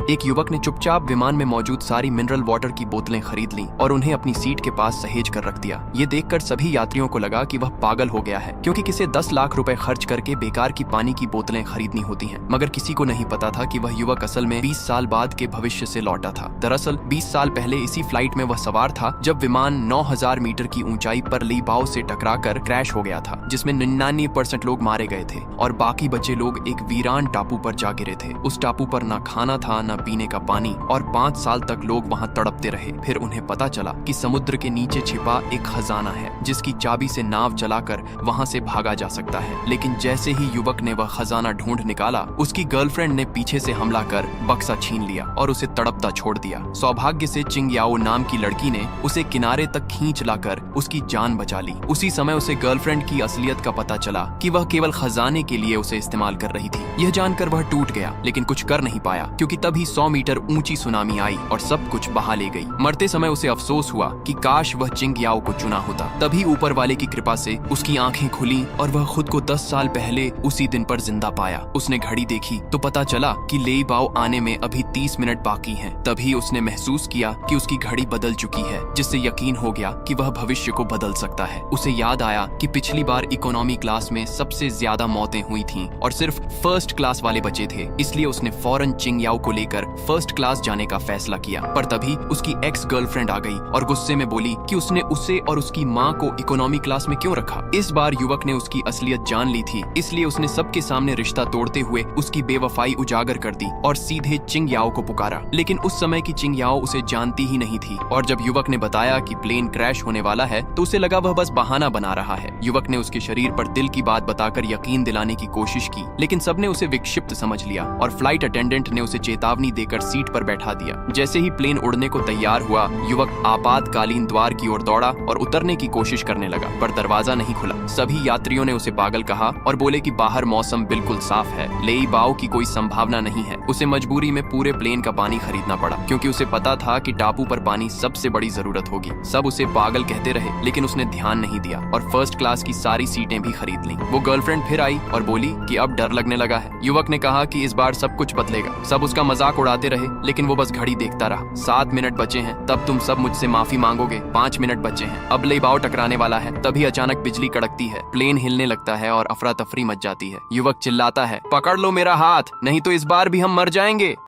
एक युवक ने चुपचाप विमान में मौजूद सारी मिनरल वाटर की बोतलें खरीद लीं और उन्हें अपनी सीट के पास सहेज कर रख दिया। ये देखकर सभी यात्रियों को लगा कि वह पागल हो गया है, क्योंकि किसे 10 लाख रुपए खर्च करके बेकार की पानी की बोतलें खरीदनी होती हैं। मगर किसी को नहीं पता था कि वह युवक असल में 20 साल बाद के भविष्य से लौटा था। दरअसल 20 साल पहले इसी फ्लाइट में वह सवार था जब विमान 9000 मीटर की ऊंचाई पर लीबाओ से टकराकर क्रैश हो गया था, जिसमें 99% लोग मारे गए थे और बाकी बचे लोग एक वीरान टापू पर जा गिरे थे। उस टापू पर ना खाना था, ना पीने का पानी, और 5 साल तक लोग वहां तड़पते रहे। फिर उन्हें पता चला कि समुद्र के नीचे छिपा एक खजाना है, जिसकी चाबी से नाव चलाकर वहां से भागा जा सकता है। लेकिन जैसे ही युवक ने वह खजाना ढूंढ निकाला, उसकी गर्लफ्रेंड ने पीछे से हमला कर बक्सा छीन लिया और उसे तड़पता छोड़ दिया। सौभाग्य से चिंग याओ नाम की लड़की ने उसे किनारे तक खींच लाकर उसकी जान बचा ली। उसी समय उसे गर्लफ्रेंड की असलियत का पता चला कि वह केवल खजाने के लिए उसे इस्तेमाल कर रही थी। यह जानकर वह टूट गया, लेकिन कुछ कर नहीं पाया, क्योंकि तभी 100 मीटर ऊंची सुनामी आई और सब कुछ बहा ले गई। मरते समय उसे अफसोस हुआ कि काश वह चिंग याओ को चुना होता। तभी ऊपर वाले की कृपा से उसकी आंखें खुली और वह खुद को 10 साल पहले उसी दिन पर जिंदा पाया। उसने घड़ी देखी तो पता चला कि लेईबाओ आने में अभी 30 मिनट बाकी हैं। तभी उसने महसूस किया कि उसकी घड़ी बदल चुकी है, जिससे यकीन हो गया कि वह भविष्य को बदल सकता है। उसे याद आया कि पिछली बार इकोनॉमी क्लास में सबसे ज्यादा मौतें हुई थीं और सिर्फ फर्स्ट क्लास वाले बचे थे। इसलिए उसने फौरन चिंग याओ को लेकर फर्स्ट क्लास जाने का फैसला किया। पर तभी उसकी एक्स गर्लफ्रेंड आ गई और गुस्से में बोली कि उसने उसे और उसकी माँ को इकोनॉमी क्लास में क्यों रखा। इस बार युवक ने उसकी असलियत जान ली थी, इसलिए उसने सबके सामने रिश्ता तोड़ते हुए उसकी बेवफाई उजागर कर दी और सीधे चिंग याओ को पुकारा। लेकिन उस समय की चिंग याओ उसे जानती ही नहीं थी, और जब युवक ने बताया कि प्लेन क्रैश होने वाला है तो उसे लगा वह बस बहाना बना रहा है। युवक ने उसके शरीर पर दिल की बात बताकर यकीन दिलाने की कोशिश की, लेकिन सबने उसे विक्षिप्त समझ लिया और फ्लाइट अटेंडेंट ने उसे चेतावनी देकर सीट पर बैठा दिया। जैसे ही प्लेन उड़ने को तैयार हुआ, युवक आपातकालीन द्वार की ओर दौड़ा और उतरने की कोशिश करने लगा, पर दरवाजा नहीं खुला। सभी यात्रियों ने उसे पागल कहा और बोले कि बाहर मौसम बिल्कुल साफ है, लेईबाओ की कोई संभावना नहीं है। उसे मजबूरी में पूरे प्लेन का पानी खरीदना पड़ा, क्योंकि उसे पता था कि टापू पर पानी सबसे बड़ी जरूरत होगी। सब उसे पागल कहते रहे, लेकिन उसने ध्यान नहीं दिया और फर्स्ट क्लास की सारी सीटें भी खरीद लीं। वो गर्लफ्रेंड फिर आई और बोली कि अब डर लगने लगा है। युवक ने कहा कि इस बार सब कुछ बदलेगा। सब उसका मजाक उड़ाते रहे, लेकिन वो बस घड़ी देखता रहा। 7 मिनट बचे हैं, तब तुम सब मुझसे माफी मांगोगे। 5 मिनट बचे हैं, अब लेईबाओ टकराने वाला है। तभी अचानक बिजली कड़कती है, प्लेन हिलने लगता है और अफरा तफरी मच जाती है। युवक चिल्लाता है, पकड़ लो मेरा हाथ, नहीं तो इस बार भी हम मर जाएंगे।